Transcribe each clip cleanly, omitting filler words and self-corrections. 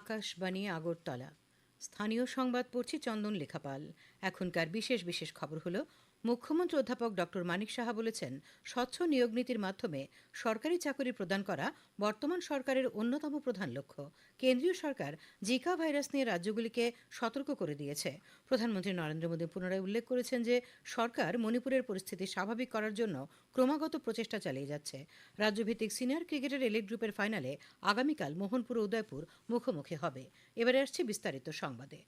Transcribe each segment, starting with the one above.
আকাশবাণী আগরতলা। স্থানীয় সংবাদ পড়ছি চন্দন লেখাপাল। এখনকার বিশেষ বিশেষ খবর হলো, মুখ্যমন্ত্রী অধ্যাপক ডক্টর মানিক সাহা বলেছেন, স্বচ্ছ নিয়োগ নীতির মাধ্যমে সরকারি চাকরি প্রদান করা বর্তমান সরকারের অন্যতম প্রধান লক্ষ্য। কেন্দ্রীয় সরকার জিকা ভাইরাস নিয়ে রাজ্যগুলিকে সতর্ক করে দিয়েছে। প্রধানমন্ত্রী নরেন্দ্র মোদী পুনরায় উল্লেখ করেছেন যে সরকার মণিপুরের পরিস্থিতি স্বাভাবিক করার জন্য ক্রমাগত প্রচেষ্টা চালিয়ে যাচ্ছে। রাজ্যভিত্তিক সিনিয়র ক্রিকেটের এলিট গ্রুপের ফাইনালে আগামীকাল মোহনপুর ও উদয়পুর মুখোমুখি হবে। এবারে আসছে বিস্তারিত সংবাদে।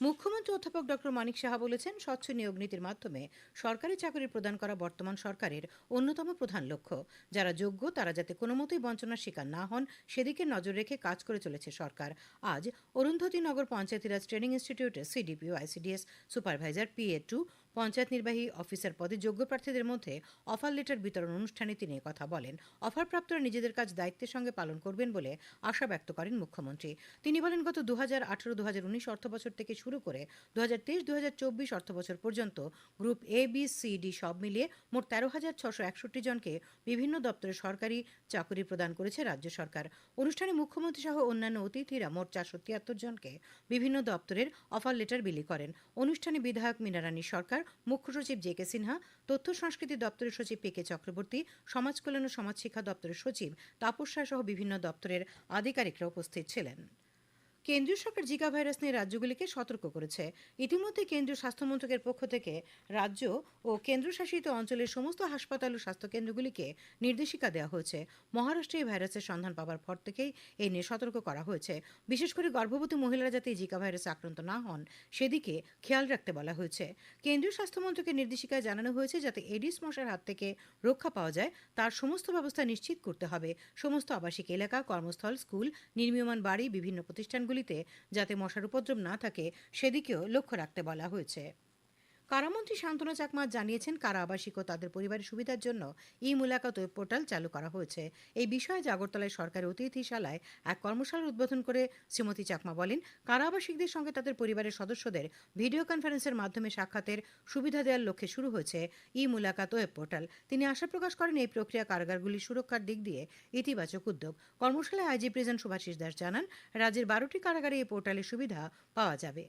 মুখ্যমন্ত্রী অধ্যাপক ডক্টর মানিক সাহা বলেছেন, স্বচ্ছ নিয়োগ নীতির মাধ্যমে সরকারি চাকরি প্রদান করা বর্তমান সরকারের অন্যতম প্রধান লক্ষ্য। যারা যোগ্য তারা যাতে কোনো মতেই বঞ্চনার শিকার না হন সেদিকে নজর রেখে কাজ করে চলেছে সরকার। আজ অরুন্ধতী নগর পঞ্চায়েতিরাজ ট্রেনিং ইনস্টিটিউটের CDPO ICDS supervisor PA2 panchayat নির্বাহী অফিসার পদে যোগ্য প্রার্থীদের মধ্যে অফার লেটার বিতরণ অনুষ্ঠানে তিনি কথা বলেন। অফারপ্রাপ্তরা নিজেদের কাজ দায়িত্বের সঙ্গে পালন করবেন বলে আশা ব্যক্ত করেন মুখ্যমন্ত্রী। তিনি বলেন, গত 2018-2019 অর্থবছর থেকে শুরু করে 2023-2024 অর্থবছর পর্যন্ত গ্রুপ ABCD সব মিলিয়ে মোট 13,661 জনকে বিভিন্ন দপ্তরে সরকারি চাকরি প্রদান করেছে রাজ্য সরকার। অনুষ্ঠানে মুখ্যমন্ত্রী সহ অন্যান্য অতিথিরা মোট 473 জনকে বিভিন্ন দপ্তরের অফার লেটার বিলি করেন। অনুষ্ঠানে বিধায়ক মীনারানী সরকার, মুখ্য সচিব JK সিনহা, তথ্য সংস্কৃতি দপ্তরের সচিব PK চক্রবর্তী, সমাজ কল্যাণ ও সমাজ শিক্ষা দপ্তরের সচিব তাপস রায় সহ বিভিন্ন দপ্তরের আধিকারিকরা উপস্থিত ছিলেন। কেন্দ্রীয় সরকার জিকা ভাইরাস নিয়ে রাজ্যগুলিকে সতর্ক করেছে। ইতিমধ্যে কেন্দ্রীয় স্বাস্থ্য মন্ত্রকের পক্ষ থেকে রাজ্য ও কেন্দ্রশাসিত অঞ্চলের সমস্ত হাসপাতাল ও স্বাস্থ্যকেন্দ্রগুলিকে নির্দেশিকা দেওয়া হয়েছে। মহারাষ্ট্রে এই ভাইরাসের সন্ধান পাওয়ার পর থেকেই এই নিয়ে সতর্ক করা হয়েছে। বিশেষ করে গর্ভবতী মহিলারা যাতে জিকা ভাইরাসে আক্রান্ত না হন সেদিকে খেয়াল রাখতে বলা হয়েছে। কেন্দ্রীয় স্বাস্থ্য মন্ত্রকের নির্দেশিকায় জানানো হয়েছে, যাতে এডিস মশার হাত থেকে রক্ষা পাওয়া যায় তার সমস্ত ব্যবস্থা নিশ্চিত করতে হবে। সমস্ত আবাসিক এলাকা, কর্মস্থল, স্কুল, নির্মীয়মান বাড়ি, বিভিন্ন প্রতিষ্ঠানগুলিতে যাতে মশার উপদ্রব না থাকে সেদিকেও লক্ষ্য রাখতে বলা হয়েছে। কারামন্ত্রী শান্তনু চাকমা জানিয়েছেন, কারা আবাসিক ও তাদের পরিবারের সুবিধার জন্য মুলাকাত ওয়েব পোর্টাল চালু করা হয়েছে। এই বিষয়ে আগরতলায় সরকারি অতিথিশালায় এক কর্মশালার উদ্বোধন করে শ্রীমতী চাকমা বলেন, কারা আবাসিকদের সঙ্গে তাদের পরিবারের সদস্যদের ভিডিও কনফারেন্সের মাধ্যমে সাক্ষাতের সুবিধা দেওয়ার লক্ষ্যে শুরু হয়েছে মুলাকাত ওয়েব পোর্টাল। তিনি আশা প্রকাশ করেন, এই প্রক্রিয়া কারাগারগুলির সুরক্ষার দিক দিয়ে ইতিবাচক উদ্যোগ। কর্মশালায় IG প্রেসিডেন্ট শুভাশিস দাস জানান, রাজ্যের 12টি কারাগারে এই পোর্টালের সুবিধা পাওয়া যাবে।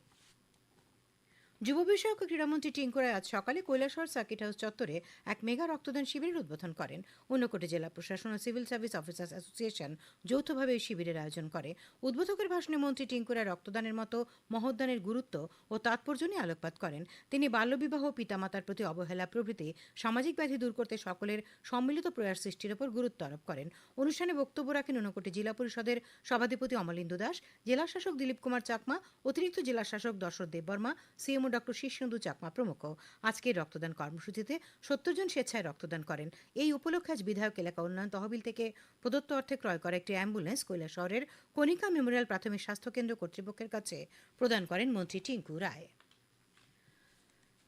যুব বিষয়ক ও ক্রীড়ামন্ত্রী টিঙ্কু রায় আজ সকালে কৈলাসহর সার্কিট হাউস চত্বরে এক মেগা রক্তদান শিবিরের উদ্বোধন করেন। ঊনকোটি জেলা প্রশাসন ও সিভিল সার্ভিস অফিসার্স অ্যাসোসিয়েশন যৌথভাবে এই শিবিরের আয়োজন করে। উদ্বোধকের ভাষণে মন্ত্রী টিঙ্কু রায় রক্তদানের মতো মহোদ্দানের গুরুত্ব ও তাৎপর্য নিয়ে আলোকপাত করেন। তিনি বাল্যবিবাহ, পিতামাতার প্রতি অবহেলা প্রভৃতি সামাজিক ব্যাধি দূর করতে সকলের সম্মিলিত প্রয়াস সৃষ্টির উপর গুরুত্ব আরোপ করেন। অনুষ্ঠানে বক্তব্য রাখেন ঊনকোটি জেলা পরিষদের সভাধিপতি অমলেন্দু দাস, জেলা শাসক দিলীপ কুমার চাকমা, অতিরিক্ত জেলা শাসক দশরথ দেববর্মা, CMO ডক্টর শীর্ষেন্দু চাকমা প্রমুখ। আজকের রক্তদান কর্মসূচিতে 70 জন স্বেচ্ছায় রক্তদান করেন। এই উপলক্ষে আজ বিধায়ক এলাকা উন্নয়ন তহবিল থেকে প্রদত্ত অর্থে ক্রয় করা একটি অ্যাম্বুলেন্স কৈলাসহরের কণিকা মেমোরিয়াল প্রাথমিক স্বাস্থ্যকেন্দ্র কর্তৃপক্ষের কাছে প্রদান করেন মন্ত্রী টিঙ্কু রায়।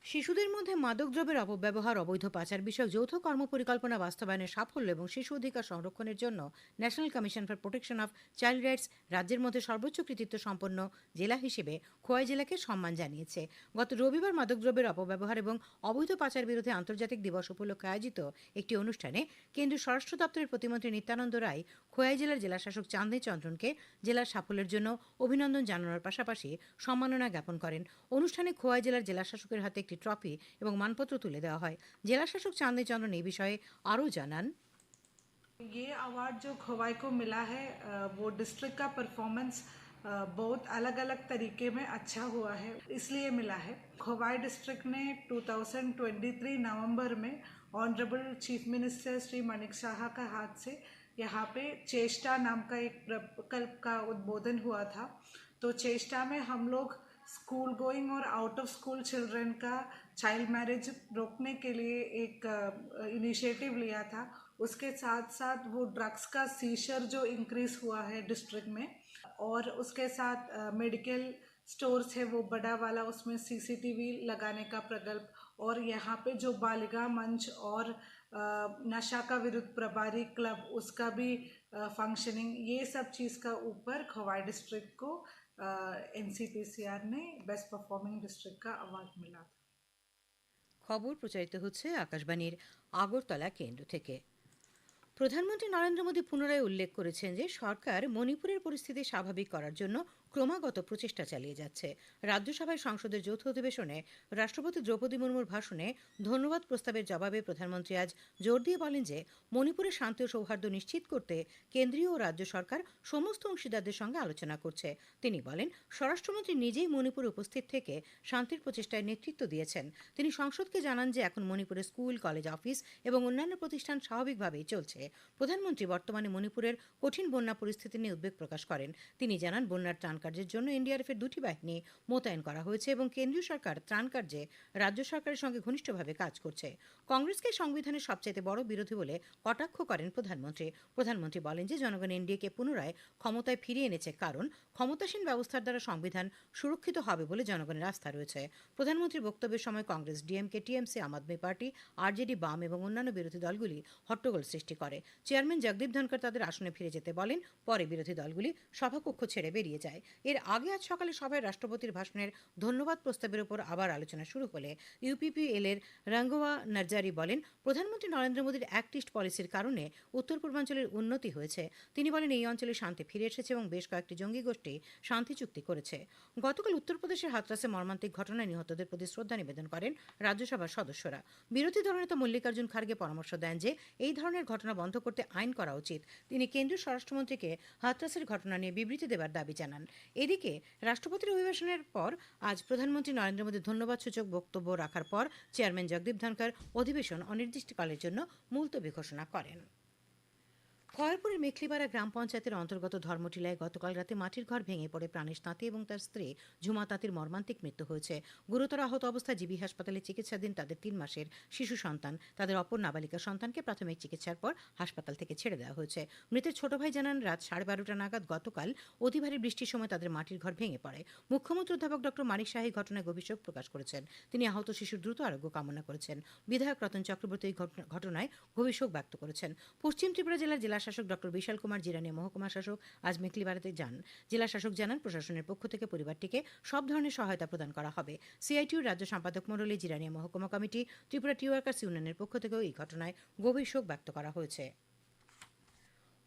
শিশুদের মধ্যে মাদকদ্রব্যের অপব্যবহার, অবৈধ পাচার বিষয়ক যৌথ কর্মপরিকল্পনা বাস্তবায়নের সাফল্য এবং শিশু অধিকার সংরক্ষণের জন্য national commission for protection of child rights রাজ্যের মধ্যে সর্বোচ্চ কৃতিত্ব সম্পন্ন জেলা হিসেবে খোয়াই জেলাকে সম্মান জানিয়েছে। গত রবিবার মাদকদ্রব্যের অপব্যবহার এবং অবৈধ পাচার বিরোধী আন্তর্জাতিক দিবস উপলক্ষে আয়োজিত একটি অনুষ্ঠানে কেন্দ্রীয় স্বরাষ্ট্র দপ্তরের প্রতিমন্ত্রী নিত্যানন্দ রায় খোয়াই জেলার জেলাশাসক চাঁদনী চন্দ্রনকে জেলার সাফল্যের জন্য অভিনন্দন জানানোর পাশাপাশি সম্মাননা জ্ঞাপন করেন। অনুষ্ঠানে খোয়াই জেলার জেলাশাসকের হাতে একটি ট্রফি এবং মানপত্র তুলে দেওয়া হয়। জেলাশাসক চাঁদনী চন্দ্রন এই বিষয়ে আরও জানান, ये अवार्ड जो खोवाई को मिला है वो डिस्ट्रिक्ट का परफॉर्मेंस बहुत अलग अलग तरीके में अच्छा हुआ है, इसलिए मिला है। खोवाई डिस्ट्रिक्ट ने 2023 नवंबर में honourable chief minister Shri Manik Saha का हाथ से यहाँ पे चेष्टा नाम का एक प्रकल्प का उद्बोधन हुआ था। तो चेष्टा में हम लोग स्कूल गोइंग और आउट ऑफ स्कूल चिल्ड्रन का चाइल्ड मैरिज रोकने के लिए एक इनिशिएटिव लिया था। उसके साथ साथ वो ड्रग्स का सीजर जो इंक्रीज हुआ है डिस्ट्रिक्ट में, और उसके साथ मेडिकल स्टोर्स है वो बड़ा वाला, उसमें CCTV लगाने का प्रकल्प, और यहाँ पे जो बालिका मंच और नशा का विरुद्ध प्रभारी क्लब उसका भी फंक्शनिंग, ये सब चीज़ का ऊपर खोवाई डिस्ट्रिक्ट को NCPCR ने बेस्ट परफॉर्मिंग डिस्ट्रिक्ट का अवार्ड मिला था। খবর প্রচারিত হচ্ছে আকাশবাণীর আগরতলা কেন্দ্র থেকে। প্রধানমন্ত্রী নরেন্দ্র মোদী পুনরায় উল্লেখ করেছেন যে সরকার মণিপুরের পরিস্থিতি স্বাভাবিক করার জন্য ক্রমাগত প্রচেষ্টা চালিয়ে যাচ্ছে। রাজ্যসভায় সংসদের যৌথ অধিবেশনে রাষ্ট্রপতি দ্রৌপদী মুর্মুর ভাষণে ধন্যবাদ প্রস্তাবের জবাবে প্রধানমন্ত্রী আজ জোর দিয়ে বলেন যে মণিপুরে শান্তি ও সৌহার্দ্য নিশ্চিত করতে কেন্দ্রীয় ও রাজ্য সরকার সমস্ত অংশীদারদের সঙ্গে আলোচনা করছে। তিনি বলেন, স্বরাষ্ট্রমন্ত্রী নিজেই মণিপুরে উপস্থিত থেকে শান্তির প্রচেষ্টায় নেতৃত্ব দিয়েছেন। তিনি সংসদকে জানান যে এখন মণিপুরে স্কুল, কলেজ, অফিস এবং অন্যান্য প্রতিষ্ঠান স্বাভাবিকভাবেই চলছে। প্রধানমন্ত্রী বর্তমানে মণিপুরের কঠিন বন্যা পরিস্থিতি নিয়ে উদ্বেগ প্রকাশ করেন। তিনি জানান, বন্যার ত্রাণ কার্যের জন্য এনডিআরএফের 2টি বাহিনী মোতায়েন করা হয়েছে এবং কেন্দ্রীয় সরকার ত্রাণ কার্যে রাজ্য সরকারের সঙ্গে ঘনিষ্ঠভাবে কাজ করছে। কংগ্রেসকে সংবিধানের সবচেয়ে বড় বিরোধী বলে কটাক্ষ করেন প্রধানমন্ত্রী। প্রধানমন্ত্রী বলেন যে জনগণ এনডিএকে পুনরায় ক্ষমতায় ফিরিয়ে এনেছে, কারণ ক্ষমতাসীন ব্যবস্থার দ্বারা সংবিধান সুরক্ষিত হবে বলে জনগণের আস্থা রয়েছে। প্রধানমন্ত্রীর বক্তব্যের সময় কংগ্রেস, ডিএমকে, টিএমসি, আম আদমি পার্টি, আরজেডি, বাম এবং অন্যান্য বিরোধী দলগুলি হট্টগোল সৃষ্টি করে। চেয়ারম্যান জগদীপ ধনকর তাদের আসনে ফিরে যেতে বলেন। পরে বিরোধী দলগুলি সভাকক্ষ ছেড়ে বেরিয়ে যায়। এর আগে আজ সকালে সভায় রাষ্ট্রপতির ভাষণের ধন্যবাদ প্রস্তাবের উপর আবার আলোচনা শুরু হলে ইউপিপিএল এর রাঙ্গোয়া নার্জারি বলেন, প্রধানমন্ত্রী নরেন্দ্র মোদীর অ্যাক্ট ইস্ট পলিসির কারণে উত্তর পূর্বাঞ্চলের উন্নতি হয়েছে। তিনি বলেন, এই অঞ্চলে শান্তি ফিরে এসেছে এবং বেশ কয়েকটি জঙ্গি গোষ্ঠী শান্তি চুক্তি করেছে। গতকাল উত্তরপ্রদেশের হাতরাসে মর্মান্তিক ঘটনায় নিহতদের প্রতি শ্রদ্ধা নিবেদন করেন রাজ্যসভার সদস্যরা। বিরোধী দলনেতা মল্লিকার্জুন খার্গে পরামর্শ দেন যে এই ধরনের ঘটনা বন্ধ করতে আইন করা উচিত। তিনি কেন্দ্রীয় স্বরাষ্ট্রমন্ত্রীকে হাতরাসের ঘটনা নিয়ে বিবৃতি দেবার দাবি জানান। এদিকে রাষ্ট্রপতির অভিভাষণের পর আজ প্রধানমন্ত্রী নরেন্দ্র মোদী ধন্যবাদসূচক বক্তব্য রাখার পর চেয়ারম্যান জগদীপ ধনকর অধিবেশন অনির্দিষ্টকালের জন্য মুলতবি ঘোষণা করেন। খয়েরপুরের মেখলিপাড়া গ্রাম পঞ্চায়েতের অন্তর্গত ধর্মটিলায় গতকাল রাতে মাটির ঘর ভেঙে পড়ে প্রাণেশ তাঁতি এবং তার স্ত্রী ঝুমা তাঁতির মর্মান্তিক মৃত্যু হয়েছে। গুরুতর আহত অবস্থায় জিবি হাসপাতালে চিকিৎসাধীন তাদের 3 মাসের শিশু সন্তান। তাদের অপর নাবালিকা সন্তানকে প্রাথমিক চিকিৎসার পর হাসপাতাল থেকে ছেড়ে দেওয়া হয়েছে। মৃতের ছোট ভাই জানান, রাত 12:30 নাগাদ গতকাল অতি ভারী বৃষ্টির সময় তাদের মাটির ঘর ভেঙে পড়ে। মুখ্যমন্ত্রী অধ্যাপক ডক্টর মানিক শাহী ঘটনায় গভীর শোক প্রকাশ করেছেন। তিনি আহত শিশুর দ্রুত আরোগ্য কামনা করেছেন। বিধায়ক রতন চক্রবর্তী এই ঘটনায় গভীর শোক ব্যক্ত করেছেন। পশ্চিম ত্রিপুরা জেলার জেলাশাসক ডক্টর বিশাল কুমার জিরানিয়া মহকুমা শাসক আজ মেখলিবাড়াতে যান। জেলা শাসক জানান, প্রশাসনের পক্ষ থেকে পরিবারটিকে সব ধরনের সহায়তা প্রদান করা হবে। সিআইটিউর রাজ্য সম্পাদক মণ্ডলী, জিরানিয়া মহকুমা কমিটি, ত্রিপুরা টি ওয়ার্কার্স ইউনিয়নের পক্ষ থেকেও এই ঘটনায় গভীর শোক ব্যক্ত করা হয়েছে।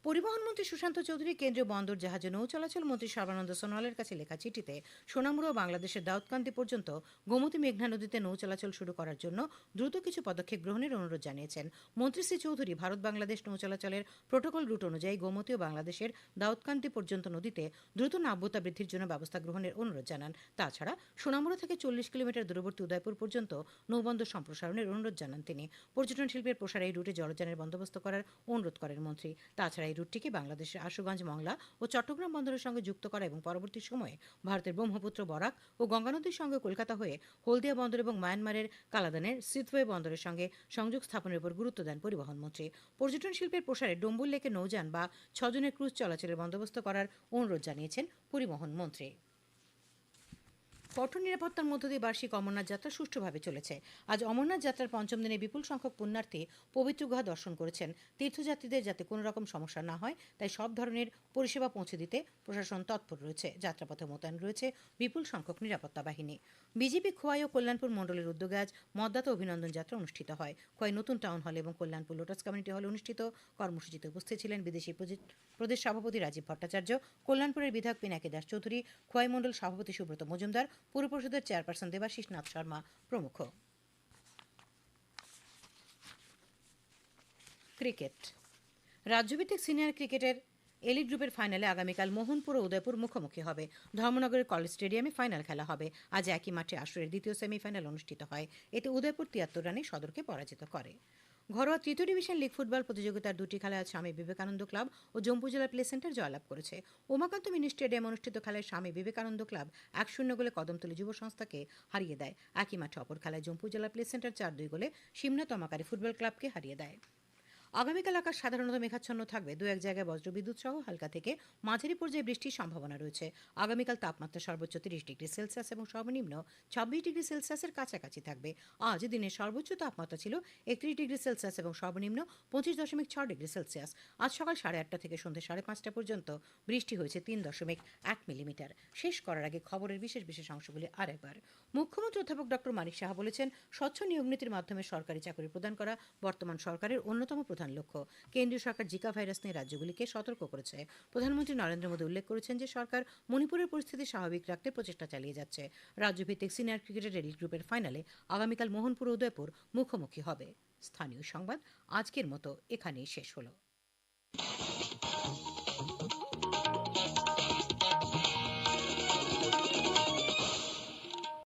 পরিবহন মন্ত্রী সুশান্ত চৌধুরী কেন্দ্রীয় বন্দর জাহাজ ও নৌ চলাচল মন্ত্রী সর্বানন্দ সোনোয়ালের কাছে লেখা চিঠিতে সোনামুড়া ও বাংলাদেশের দাউদকান্দি পর্যন্ত গোমতী মেঘনা নদীতে নৌ চলাচল শুরু করার জন্য দ্রুত কিছু পদক্ষেপ গ্রহণের অনুরোধ জানিয়েছেন। মন্ত্রী শ্রী চৌধুরী ভারত বাংলাদেশ নৌ চলাচলের প্রোটোকল রুট অনুযায়ী গোমতী ও বাংলাদেশের দাউদকান্দি পর্যন্ত নদীতে দ্রুত নাব্যতা বৃদ্ধির জন্য ব্যবস্থা গ্রহণের অনুরোধ জানান। তাছাড়া সোনামুড়া থেকে 40 কিলোমিটার দূরবর্তী উদয়পুর পর্যন্ত নৌবন্দর সম্প্রসারণের অনুরোধ জানান তিনি। পর্যটন শিল্পের প্রসারে এই রুটে জলযানের বন্দোবস্ত করার অনুরোধ করেন মন্ত্রী। তাছাড়া এই রুটটিকে বাংলাদেশের আশুগঞ্জ, মংলা ও চট্টগ্রাম বন্দরের সঙ্গে যুক্ত করা এবং পরবর্তী সময়ে ভারতের ব্রহ্মপুত্র, বরাক ও গঙ্গা নদীর সঙ্গে কলকাতা হয়ে হলদিয়া বন্দর এবং মায়ানমারের কালাদানের সিথওয়ে বন্দরের সঙ্গে সংযোগ স্থাপনের উপর গুরুত্ব দেন পরিবহন মন্ত্রী। পর্যটন শিল্পের প্রসারে ডম্বুল লেকে নৌযান বা 6 জনের ক্রুজ চলাচলের বন্দোবস্ত করার অনুরোধ জানিয়েছেন পরিবহন মন্ত্রী। কঠোর নিরাপত্তার মধ্য দিয়ে বার্ষিক অমরনাথ যাত্রা সুষ্ঠুভাবে চলেছে। আজ অমরনাথ যাত্রার 5ম দিনে বিপুল সংখ্যক পুণ্যার্থী পবিত্র গুহা দর্শন করেছেন। তীর্থযাত্রীদের যাতে কোনো রকম সমস্যা না হয় তাই সব ধরনের পরিষেবা পৌঁছে দিতে প্রশাসন তৎপর রয়েছে। যাত্রাপথে মোতায়েন রয়েছে বিপুল সংখ্যক নিরাপত্তা বাহিনী। বিজেপি খোয়াই ও কল্যাণপুর মণ্ডলের উদ্যোগে আজ মতদাতা অভিনন্দন যাত্রা অনুষ্ঠিত হয়। খোয়াই নতুন টাউন হল এবং কল্যাণপুর লোটাস কমিউনিটি হলে অনুষ্ঠিত কর্মসূচিতে উপস্থিত ছিলেন বিদেশি প্রদেশ সভাপতি রাজীব ভট্টাচার্য, কল্যাণপুরের বিধায়ক পিনাকি দাস চৌধুরী, খোয়াই মণ্ডল সভাপতি সুব্রত মজুমদার, পুর পরিষদের চেয়ারপারসন দেবাশিস নাথ শর্মা প্রমুখ। ক্রিকেট। রাজ্যভিত্তিক সিনিয়র ক্রিকেটের এলিট গ্রুপের ফাইনালে আগামীকাল মোহনপুর ও উদয়পুর মুখোমুখি হবে। ধর্মনগরের কলেজ স্টেডিয়ামে ফাইনাল খেলা হবে। আজ একই মাঠে আসরের দ্বিতীয় সেমিফাইনাল অনুষ্ঠিত হয়। এতে উদয়পুর 73 রানে সদরকে পরাজিত করে। ঘরোয়া তৃতীয় ডিভিশন লিগ ফুটবল প্রতিযোগিতার 2টি খেলায় স্বামী বিবেকানন্দ ক্লাব ও জম্পু জেলা প্লে সেন্টার জয়লাভ করেছে। উমাকান্ত মিনি স্টেডিয়ামে অনুষ্ঠিত খেলায় স্বামী বিবেকানন্দ ক্লাব 1-0 গোলে কদমতলী যুব সংস্থাকে হারিয়ে দেয়। একই মাঠে অপর খেলায় জম্পু জেলা প্লে সেন্টার 4-2 গোলে সিমনা তমাকারী ফুটবল ক্লাবকে হারিয়ে দেয়। আগামীকাল আকাশ সাধারণত মেঘাচ্ছন্ন থাকবে। 2-1 জায়গায় বজ্রবিদ্যুৎ সহ হালকা থেকে মাঝারি পর্যায়ে বৃষ্টির সম্ভাবনা রয়েছে। আগামীকাল তাপমাত্রা সর্বোচ্চ 30 ডিগ্রি সেলসিয়াস এবং সর্বনিম্ন 26 ডিগ্রি সেলসিয়াসের কাছাকাছি থাকবে। আজ দিনের সর্বোচ্চ তাপমাত্রা ছিল 31 ডিগ্রি সেলসিয়াস এবং সর্বনিম্ন 25.6 ডিগ্রি সেলসিয়াস। আজ সকাল 8:30 থেকে সন্ধ্যে 5:30 পর্যন্ত বৃষ্টি হয়েছে 3.1 মিলিমিটার। শেষ করার আগে খবরের বিশেষ বিশেষ অংশগুলি আরেকবার। মুখ্যমন্ত্রী অধ্যাপক ডক্টর মানিক সাহা বলেছেন, স্বচ্ছ নিয়োগ নীতির মাধ্যমে সরকারি চাকরি প্রদান করা বর্তমান সরকারের অন্যতম প্রধান প্রধান লক্ষ্য। কেন্দ্রীয় সরকার জিকা ভাইরাস নিয়ে রাজ্যগুলিকে সতর্ক করেছে। প্রধানমন্ত্রী নরেন্দ্র মোদী উল্লেখ করেছেন যে সরকার মণিপুরের পরিস্থিতি স্বাভাবিক রাখতে প্রচেষ্টা চালিয়ে যাচ্ছে। রাজ্যভিত্তিক সিনিয়র ক্রিকেটের এলিট গ্রুপের ফাইনালে আগামীকাল মোহনপুর ও উদয়পুর মুখোমুখি হবে। স্থানীয় সংবাদ আজকের মতো এখানেই শেষ হলো।